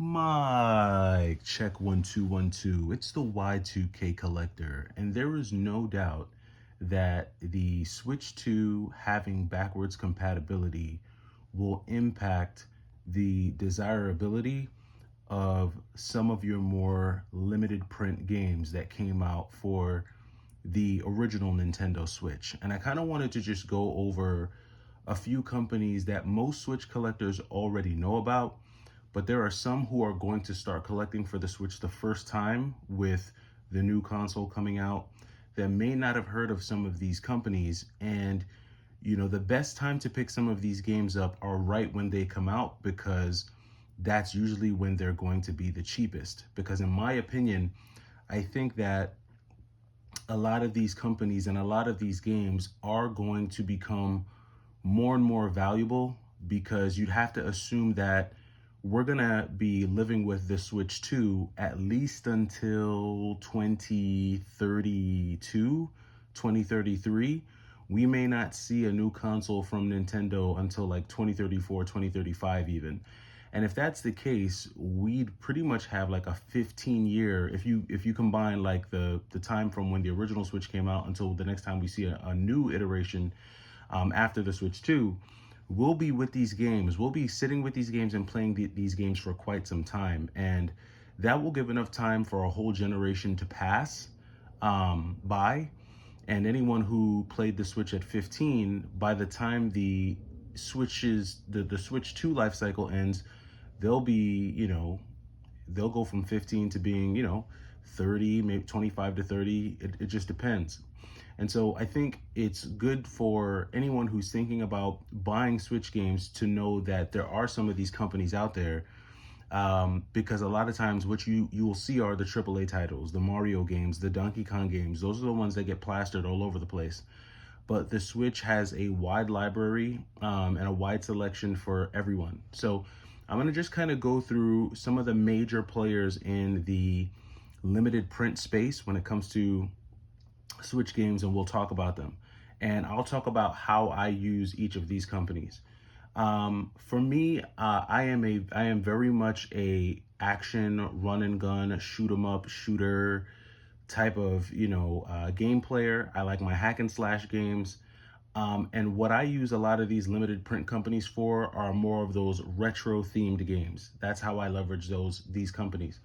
Mic check 1 2 1 2. It's the Y2K collector, and there is no doubt that the Switch 2 having backwards compatibility will impact the desirability of some of your more limited print games that came out for the original Nintendo Switch. And I kind of wanted to just go over a few companies that most Switch collectors already know about, but there are some who are going to start collecting for the Switch the first time with the new console coming out that may not have heard of some of these companies. And the best time to pick some of these games up are right when they come out, because that's usually when they're going to be the cheapest. Because in my opinion, I think that a lot of these companies and a lot of these games are going to become more and more valuable, because you'd have to assume that we're going to be living with the Switch 2 at least until 2032, 2033. We may not see a new console from Nintendo until like 2034, 2035 even. And if that's the case, we'd pretty much have like a 15-year, if you combine like the time from when the original Switch came out until the next time we see a new iteration after the Switch 2, we'll be with these games. We'll be sitting with these games and playing these games for quite some time. And that will give enough time for a whole generation to pass by. And anyone who played the Switch at 15, by the time the Switch 2 life cycle ends, they'll be, they'll go from 15 to being, 30, maybe 25 to 30. It just depends. And so I think it's good for anyone who's thinking about buying Switch games to know that there are some of these companies out there, because a lot of times what you will see are the AAA titles, the Mario games, the Donkey Kong games. Those are the ones that get plastered all over the place. But the Switch has a wide library and a wide selection for everyone. So I'm going to just kind of go through some of the major players in the limited print space when it comes to Switch games, and we'll talk about them. And I'll talk about how I use each of these companies. For me, I am very much a action, run and gun, shoot 'em up, shooter type of game player. I like my hack and slash games. And what I use a lot of these limited print companies for are more of those retro themed games. That's how I leverage these companies.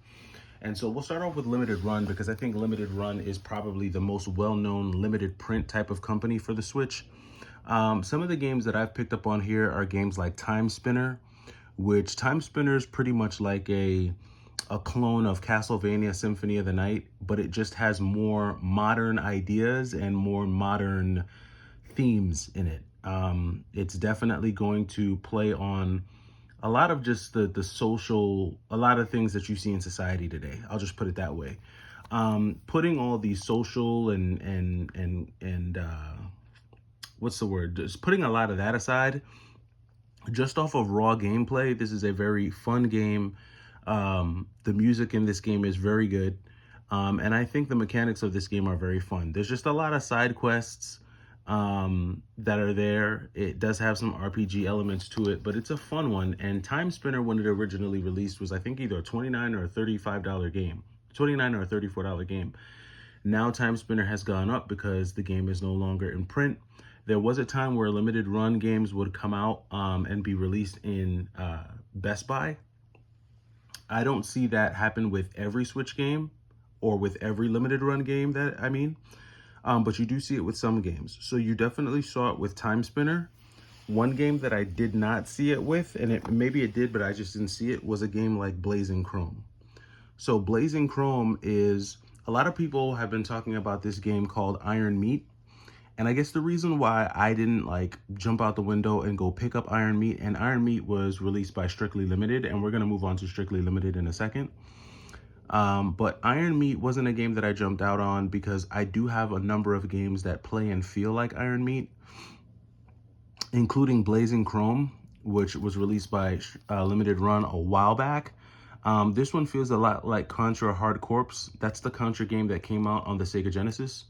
And so we'll start off with Limited Run, because I think Limited Run is probably the most well-known limited print type of company for the Switch. Some of the games that I've picked up on here are games like Time Spinner, which Time Spinner is pretty much like a clone of Castlevania Symphony of the Night, but it just has more modern ideas and more modern themes in it. It's definitely going to play on a lot of just the social, a lot of things that you see in society today. I'll just put it that way. Putting all these social and what's the word? Just putting a lot of that aside, just off of raw gameplay, this is a very fun game. The music in this game is very good. And I think the mechanics of this game are very fun. There's just a lot of side quests that are there. It does have some RPG elements to it, but it's a fun one. And Time Spinner, when it originally released, was I think either a $29 or a $35 game, $29 or a $34 game. Now Time Spinner has gone up because the game is no longer in print. There was a time where limited run games would come out and be released in Best Buy. I don't see that happen with every Switch game or with every limited run game but you do see it with some games. So you definitely saw it with Time Spinner. One game that I did not see it with, and maybe it did, but I just didn't see it, was a game like Blazing Chrome. So Blazing Chrome is, a lot of people have been talking about this game called Iron Meat. And I guess the reason why I didn't jump out the window and go pick up Iron Meat, and Iron Meat was released by Strictly Limited, and we're going to move on to Strictly Limited in a second. But Iron Meat wasn't a game that I jumped out on, because I do have a number of games that play and feel like Iron Meat, including Blazing Chrome, which was released by Limited Run a while back. This one feels a lot like Contra Hard Corps. That's the Contra game that came out on the Sega Genesis.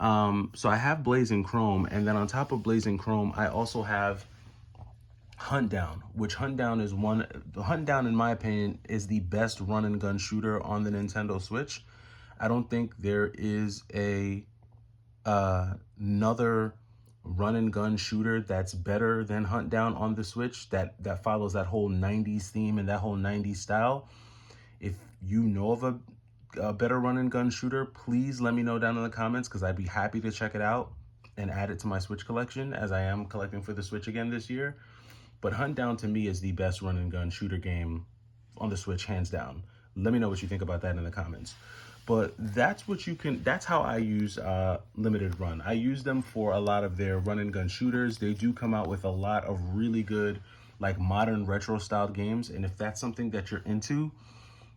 So I have Blazing Chrome, and then on top of Blazing Chrome, I also have Hunt Down, which Hunt Down is Hunt Down, in my opinion, is the best run and gun shooter on the Nintendo Switch. I don't think there is another run and gun shooter that's better than Hunt Down on the Switch that follows that whole 90s theme and that whole 90s style. If you know of a better run and gun shooter, please let me know down in the comments, because I'd be happy to check it out and add it to my Switch collection, as I am collecting for the Switch again this year. But Hunt Down to me is the best run and gun shooter game on the Switch, hands down. Let me know what you think about that in the comments. But that's how I use Limited Run. I use them for a lot of their run and gun shooters. They do come out with a lot of really good, like, modern retro styled games. And if that's something that you're into,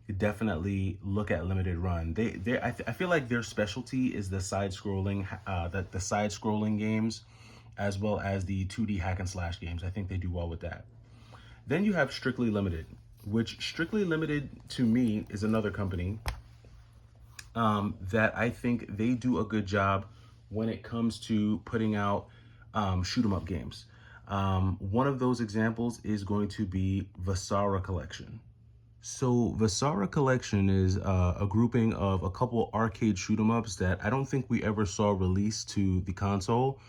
you definitely look at Limited Run. I feel like their specialty is the side-scrolling games, as well as the 2D hack and slash games. I think they do well with that. Then you have Strictly Limited, which Strictly Limited to me is another company that I think they do a good job when it comes to putting out shoot 'em up games. One of those examples is going to be Vasara Collection. So Vasara Collection is a grouping of a couple arcade shoot 'em ups that I don't think we ever saw released to the console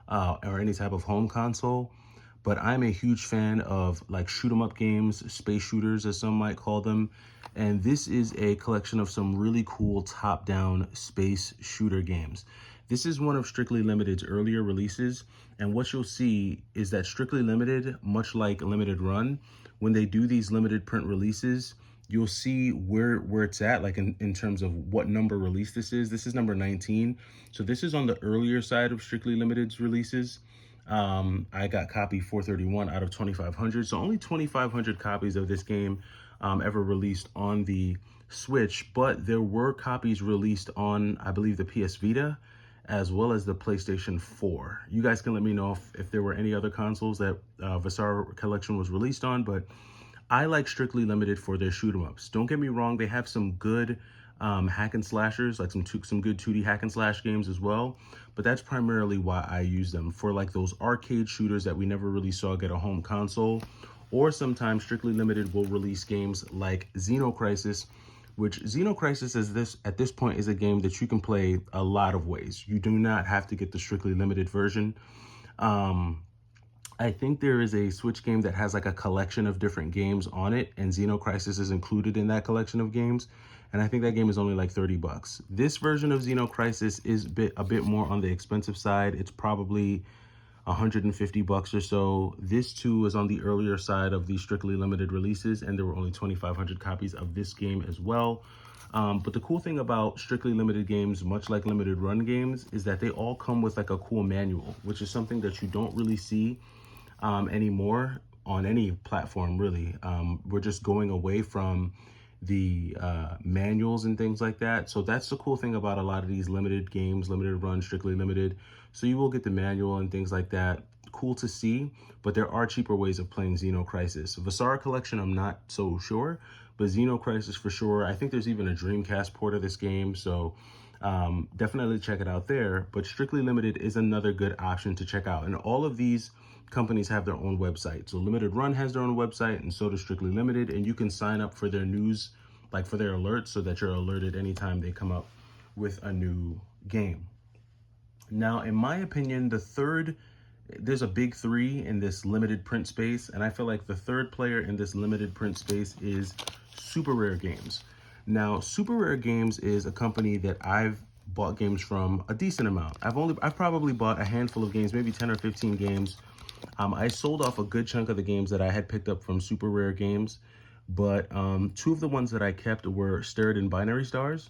or any type of home console. But I'm a huge fan of, like, shoot 'em up games, space shooters as some might call them. And this is a collection of some really cool top-down space shooter games. This is one of Strictly Limited's earlier releases. And what you'll see is that Strictly Limited, much like Limited Run, when they do these limited print releases, you'll see where it's at, like in terms of what number release this is. This is number 19. So this is on the earlier side of Strictly Limited's releases. I got copy 431 out of 2,500. So only 2,500 copies of this game ever released on the Switch, but there were copies released on, I believe, the PS Vita, as well as the PlayStation 4. You guys can let me know if there were any other consoles that Vasara Collection was released on, but I like Strictly Limited for their shoot 'em ups. Don't get me wrong, they have some good hack and slashers, like some good 2D hack and slash games as well. But that's primarily why I use them, for like those arcade shooters that we never really saw get a home console. Or sometimes Strictly Limited will release games like Xenocrisis, which Xenocrisis is at this point is a game that you can play a lot of ways. You do not have to get the Strictly Limited version. I think there is a Switch game that has like a collection of different games on it, and Xenocrisis is included in that collection of games. And I think that game is only like $30. This version of Xenocrisis is a bit more on the expensive side. It's probably $150 or so. This too is on the earlier side of the Strictly Limited releases, and there were only 2,500 copies of this game as well. But the cool thing about Strictly Limited games, much like Limited Run games, is that they all come with like a cool manual, which is something that you don't really see anymore on any platform, really. We're just going away from the manuals and things like that. So that's the cool thing about a lot of these limited games, Limited Run, Strictly Limited. So you will get the manual and things like that. Cool to see, but there are cheaper ways of playing Xenocrisis. Vasara Collection, I'm not so sure, but Xenocrisis for sure. I think there's even a Dreamcast port of this game, so definitely check it out there. But Strictly Limited is another good option to check out. And all of these companies have their own website. So Limited Run has their own website, and so does Strictly Limited. And you can sign up for their news, like for their alerts, so that you're alerted anytime they come up with a new game. Now, in my opinion, there's a big three in this limited print space, and I feel like the third player in this limited print space is Super Rare Games. Now, Super Rare Games is a company that I've bought games from a decent amount. I've probably bought a handful of games, maybe 10 or 15 games. I sold off a good chunk of the games that I had picked up from Super Rare Games, but two of the ones that I kept were Stirred in Binary Stars,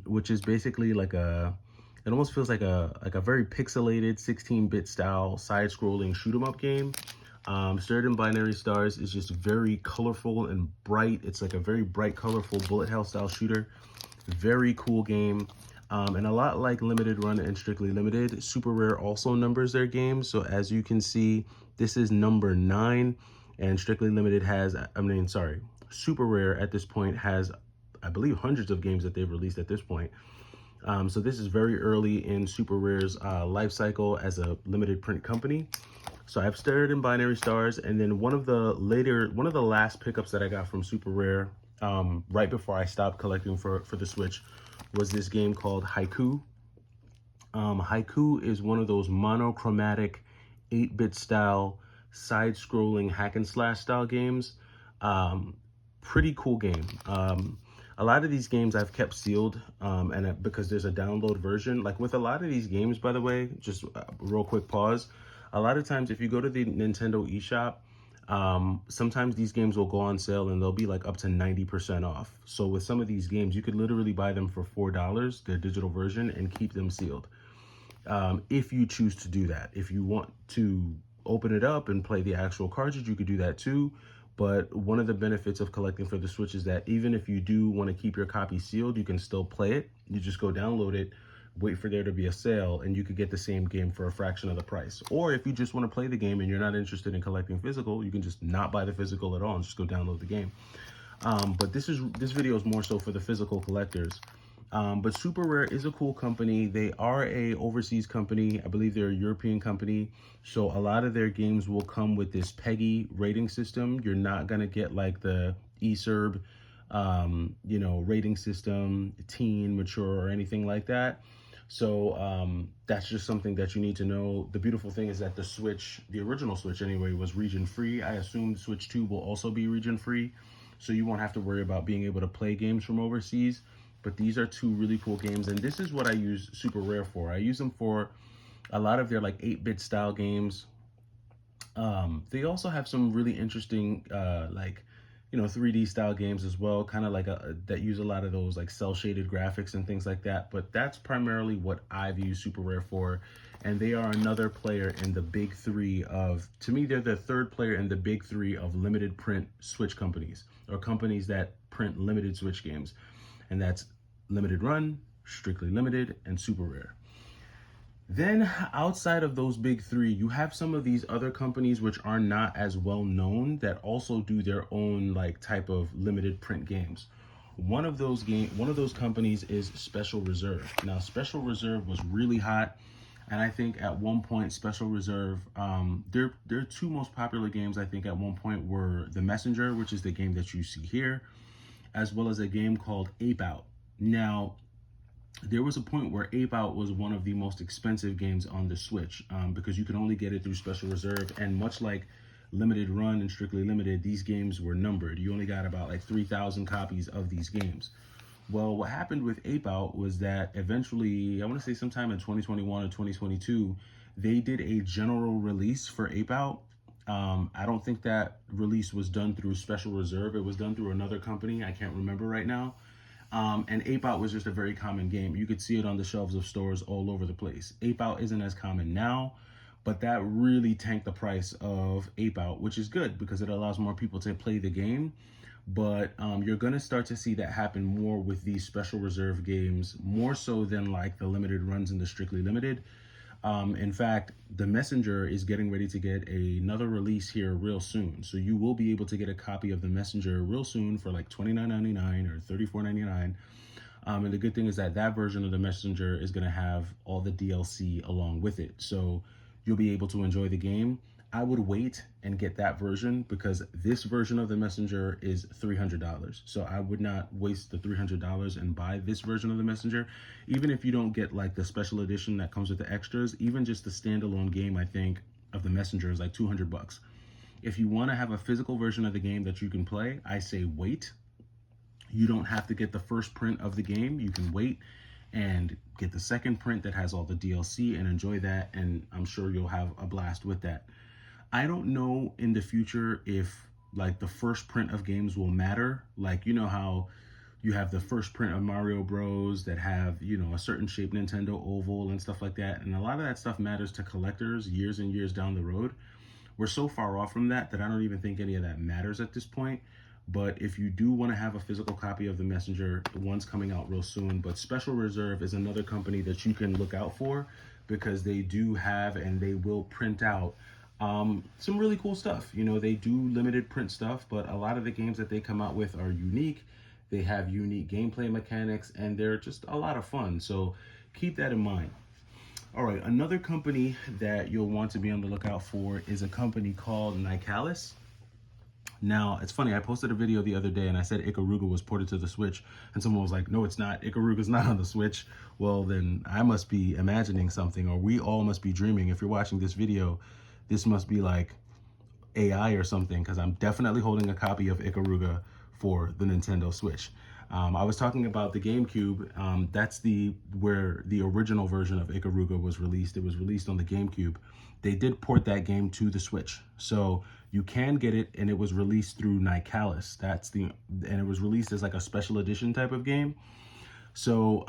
which is basically like it almost feels like a very pixelated 16-bit style side-scrolling shoot-'em-up game. Stirred in Binary Stars is just very colorful and bright. It's like a very bright, colorful bullet hell style shooter. Very cool game. And a lot like Limited Run and Strictly Limited, Super Rare also numbers their games. So as you can see, this is number 9, and Strictly Limited has, Super Rare at this point has, I believe, hundreds of games that they've released at this point. So this is very early in Super Rare's life cycle as a limited print company. So I've started in binary stars, and then one of the last pickups that I got from Super Rare, right before I stopped collecting for the Switch, was this game called Haiku. Haiku is one of those monochromatic 8-bit style side-scrolling hack and slash style games. Pretty cool game. A lot of these games I've kept sealed, because there's a download version. Like with a lot of these games, by the way, just a real quick pause. A lot of times if you go to the Nintendo eShop, sometimes these games will go on sale and they'll be like up to 90% off. So with some of these games, you could literally buy them for $4, their digital version, and keep them sealed. If you choose to do that. If you want to open it up and play the actual cartridge, you could do that too. But one of the benefits of collecting for the Switch is that even if you do want to keep your copy sealed, you can still play it. You just go download it, wait for there to be a sale, and you could get the same game for a fraction of the price. Or if you just want to play the game and you're not interested in collecting physical, you can just not buy the physical at all and just go download the game. But this video is more so for the physical collectors. But Super Rare is a cool company. They are a overseas company. I believe they're a European company. So a lot of their games will come with this PEGI rating system. You're not going to get like the eSerb, rating system, teen, mature, or anything like that. So that's just something that you need to know. The beautiful thing is that the Switch, the original Switch anyway, was region free. I assume Switch 2 will also be region free. So you won't have to worry about being able to play games from overseas. But these are two really cool games, and this is what I use Super Rare for. I use them for a lot of their like 8-bit style games. They also have some really interesting 3D style games as well, kind of like that use a lot of those like cell shaded graphics and things like that. But that's primarily what I've used Super Rare for, and they are another player in the big three of, to me, they're the third player in the big three of limited print Switch companies, or companies that print limited Switch games. And that's Limited Run, Strictly Limited, and Super Rare. Then outside of those big three, you have some of these other companies which are not as well known that also do their own like type of limited print games. One of those companies is Special Reserve. Now, Special Reserve was really hot, and I think at one point Special Reserve, their two most popular games I think at one point were The Messenger, which is the game that you see here, as well as a game called Ape Out. Now, there was a point where Ape Out was one of the most expensive games on the Switch, because you could only get it through Special Reserve, and much like Limited Run and Strictly Limited, these games were numbered. You only got about like 3,000 copies of these games. Well, what happened with Ape Out was that eventually, I want to say sometime in 2021 or 2022, they did a general release for Ape Out. I don't think that release was done through Special Reserve. It was done through another company. I can't remember right now. And Ape Out was just a very common game. You could see it on the shelves of stores all over the place. Ape Out isn't as common now, but that really tanked the price of Ape Out, which is good because it allows more people to play the game. But you're going to start to see that happen more with these Special Reserve games, more so than like the limited runs and the Strictly Limited. In fact, The Messenger is getting ready to get another release here real soon. So you will be able to get a copy of The Messenger real soon for like $29.99 or $34.99. And the good thing is that that version of The Messenger is going to have all the DLC along with it. So you'll be able to enjoy the game. I would wait and get that version because this version of The Messenger is $300. So I would not waste the $300 and buy this version of The Messenger. Even if you don't get like the special edition that comes with the extras, even just the standalone game, I think, of The Messenger is like $200. If you want to have a physical version of the game that you can play, I say wait. You don't have to get the first print of the game. You can wait and get the second print that has all the DLC and enjoy that. And I'm sure you'll have a blast with that. I don't know in the future if like the first print of games will matter. Like, you know how you have the first print of Mario Bros that have, a certain shaped Nintendo Oval and stuff like that. And a lot of that stuff matters to collectors years and years down the road. We're so far off from that I don't even think any of that matters at this point. But if you do want to have a physical copy of The Messenger, one's coming out real soon. But Special Reserve is another company that you can look out for because they do have and they will print out some really cool stuff. They do limited print stuff, but a lot of the games that they come out with are unique. They have unique gameplay mechanics, and they're just a lot of fun. So keep that in mind. All right, another company that you'll want to be on the lookout for is a company called Nicalis. Now, it's funny, I posted a video the other day and I said Ikaruga was ported to the Switch, and someone was like, no, it's not. Ikaruga's not on the Switch. Well, then I must be imagining something, or we all must be dreaming. If you're watching this video, this must be like AI or something, because I'm definitely holding a copy of Ikaruga for the Nintendo Switch. I was talking about the GameCube. That's where the original version of Ikaruga was released. It was released on the GameCube. They did port that game to the Switch, so you can get it, and it was released through Nicalis. And it was released as like a special edition type of game. So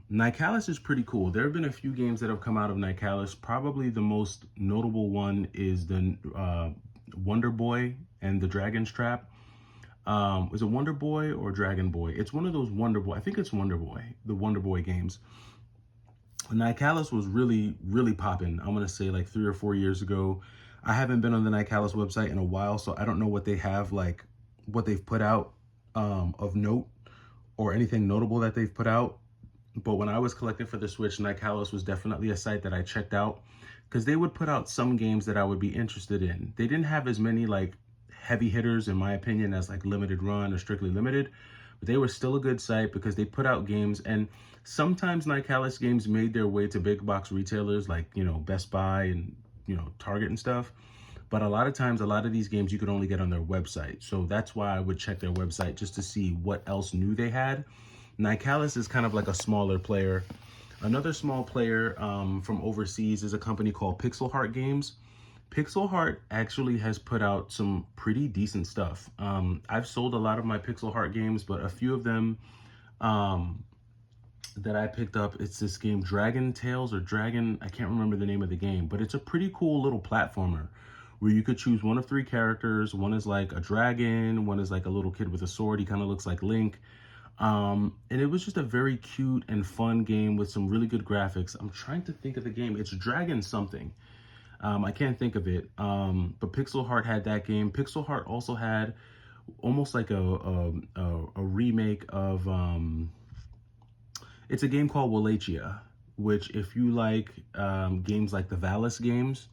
Nicalis is pretty cool. There have been a few games that have come out of Nicalis. Probably the most notable one is the Wonder Boy and the Dragon's Trap. Is it Wonder Boy or Dragon Boy? It's one of those Wonder Boy. I think it's Wonder Boy, the Wonder Boy games. Nicalis was really, really popping. I'm going to say like 3 or 4 years ago. I haven't been on the Nicalis website in a while, so I don't know what they have, like what they've put out of note or anything notable that they've put out. But when I was collecting for the Switch, Nicalis was definitely a site that I checked out, because they would put out some games that I would be interested in. They didn't have as many like heavy hitters, in my opinion, as like Limited Run or Strictly Limited, but they were still a good site because they put out games. And sometimes Nicalis games made their way to big box retailers like, you know, Best Buy and, you know, Target and stuff. But a lot of times, a lot of these games you could only get on their website. So that's why I would check their website just to see what else new they had. Nicalis is kind of like a smaller player. Another small player from overseas is a company called Pixel Heart Games. Pixel Heart actually has put out some pretty decent stuff. I've sold a lot of my Pixel Heart games, but a few of them that I picked up, it's this game Dragon Tales or Dragon, I can't remember the name of the game, but it's a pretty cool little platformer where you could choose one of 3 characters. One is like a dragon, one is like a little kid with a sword. He kind of looks like Link. And it was just a very cute and fun game with some really good graphics. I'm trying to think of the game. It's Dragon something. I can't think of it. But Pixel Heart had that game. Pixel Heart also had almost like a remake of, it's a game called Wallachia, which if you like games like the Valis games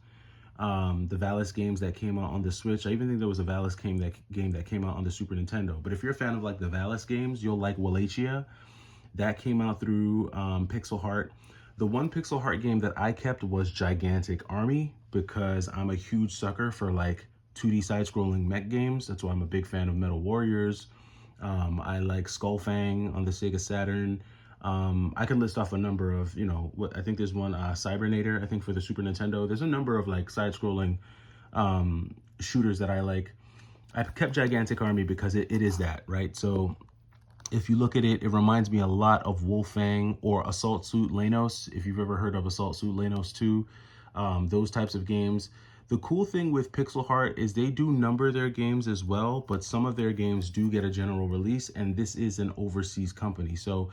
that came out on the Switch. I even think there was a Valis game that came out on the Super Nintendo. But if you're a fan of like the Valis games, you'll like Wallachia. That came out through Pixel Heart. The one Pixel Heart game that I kept was Gigantic Army, because I'm a huge sucker for like 2D side-scrolling mech games. That's why I'm a big fan of Metal Warriors. I like Skullfang on the Sega Saturn. I could list off a number of, you know, what I think there's one, Cybernator, I think for the Super Nintendo. There's a number of like side-scrolling shooters that I like. I've kept Gigantic Army because it is that, right? So if you look at it, it reminds me a lot of Wolfang or Assault Suit Lanos, if you've ever heard of Assault Suit Lanos 2, those types of games. The cool thing with Pixel Heart is they do number their games as well, but some of their games do get a general release, and this is an overseas company. So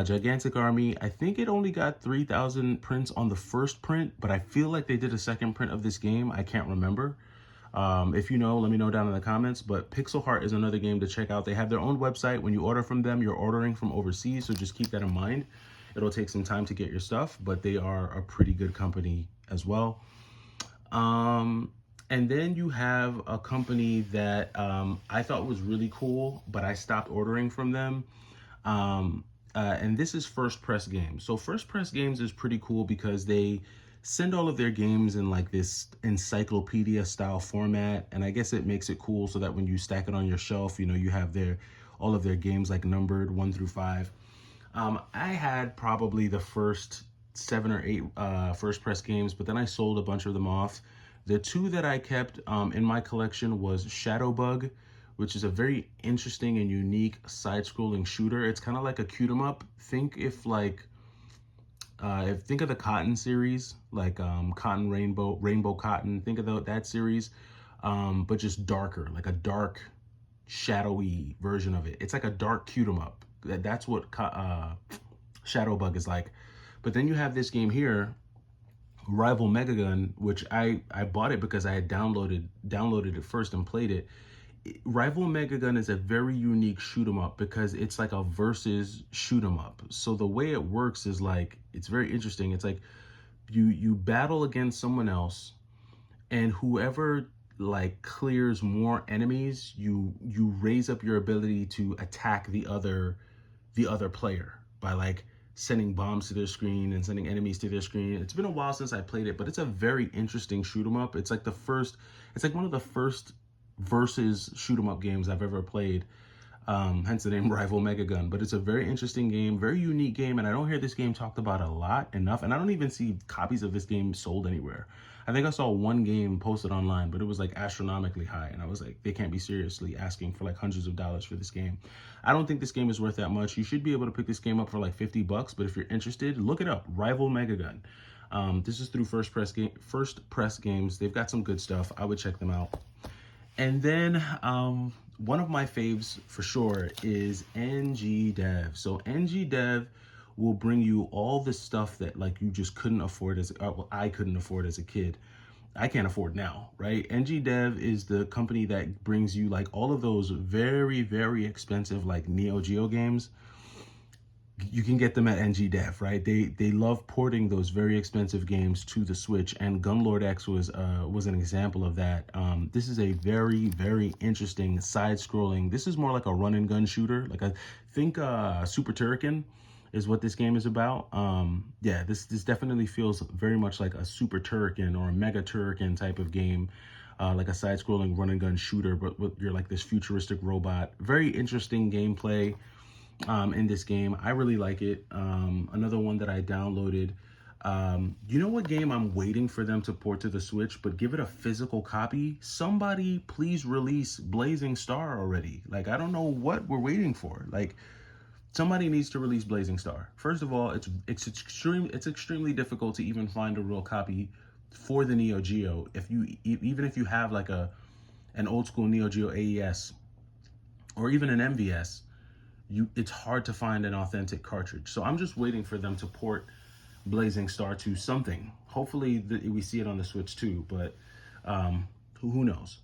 Gigantic Army, I think it only got 3,000 prints on the first print, but I feel like they did a second print of this game. I can't remember. If you know, let me know down in the comments. But Pixel Heart is another game to check out. They have their own website. When you order from them, you're ordering from overseas, so just keep that in mind. It'll take some time to get your stuff, but they are a pretty good company as well. And then you have a company that I thought was really cool, but I stopped ordering from them. And this is First Press Games. So First Press Games is pretty cool because they send all of their games in like this encyclopedia style format. And I guess it makes it cool so that when you stack it on your shelf, you know, you have all of their games like numbered 1 through 5. I had probably the first 7 or 8 First Press games, but then I sold a bunch of them off. The 2 that I kept in my collection was Shadowbug, which is a very interesting and unique side-scrolling shooter. It's kind of like a cute 'em up. Think of the Cotton series, like Cotton Rainbow Cotton. Think of that series, but just darker, like a dark, shadowy version of it. It's like a dark cute 'em up. That's what Shadowbug is like. But then you have this game here, Rival Megagun, which I bought it because I had downloaded it first and played it. Rival Megagun is a very unique shoot 'em up because it's like a versus shoot 'em up. So the way it works is like, it's very interesting. It's like you battle against someone else, and whoever like clears more enemies, you raise up your ability to attack the other player by like sending bombs to their screen and sending enemies to their screen. It's been a while since I played it, but it's a very interesting shoot 'em up. It's like it's like one of the first versus shoot 'em up games I've ever played. Hence the name Rival Mega Gun. But it's a very interesting game, very unique game, and I don't hear this game talked about a lot enough, and I don't even see copies of this game sold anywhere. I think I saw one game posted online, but it was like astronomically high, and I was like, they can't be seriously asking for like hundreds of dollars for this game. I don't think this game is worth that much. You should be able to pick this game up for like $50, but if you're interested, look it up, Rival Mega Gun. This is through First Press Games. They've got some good stuff. I would check them out. And then one of my faves for sure is NG Dev. So NG Dev will bring you all the stuff that like you just couldn't afford well, I couldn't afford as a kid. I can't afford now, right? NG Dev is the company that brings you like all of those very, very expensive like Neo Geo games. You can get them at NG Dev, right? They love porting those very expensive games to the Switch, and Gunlord X was an example of that. This is a very, very interesting side-scrolling. This is more like a run and gun shooter. Like I think Super Turrican is what this game is about. Yeah, this definitely feels very much like a Super Turrican or a Mega Turrican type of game. Like a side-scrolling run and gun shooter, but you're like this futuristic robot. Very interesting gameplay in this game. I really like it. Another one that I downloaded. You know what game I'm waiting for them to port to the Switch, but give it a physical copy? Somebody please release Blazing Star already. Like, I don't know what we're waiting for. Like, somebody needs to release Blazing Star. First of all, it's extremely difficult to even find a real copy for the Neo Geo. Even if you have like an old school Neo Geo AES or even an MVS, it's hard to find an authentic cartridge. So I'm just waiting for them to port Blazing Star to something. Hopefully we see it on the Switch too, but who knows?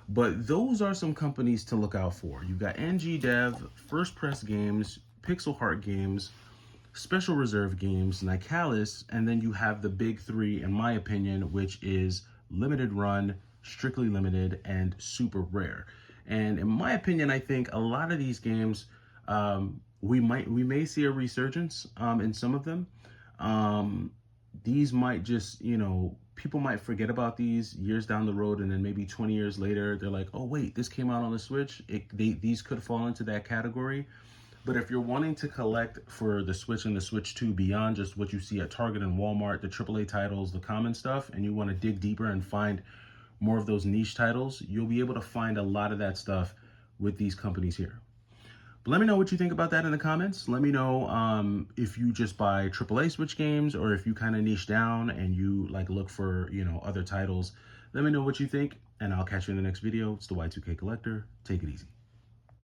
But those are some companies to look out for. You've got NG Dev, First Press Games, Pixel Heart Games, Special Reserve Games, Nicalis, and then you have the big three, in my opinion, which is Limited Run, Strictly Limited, and Super Rare. And in my opinion, I think a lot of these games, we may see a resurgence in some of them. These might just, people might forget about these years down the road, and then maybe 20 years later, they're like, oh wait, this came out on the Switch. These could fall into that category. But if you're wanting to collect for the Switch and the Switch 2 beyond just what you see at Target and Walmart, the AAA titles, the common stuff, and you want to dig deeper and find more of those niche titles, you'll be able to find a lot of that stuff with these companies here. But let me know what you think about that in the comments. Let me know if you just buy AAA Switch games, or if you kind of niche down and you like look for, other titles. Let me know what you think, and I'll catch you in the next video. It's the Y2K Collector. Take it easy.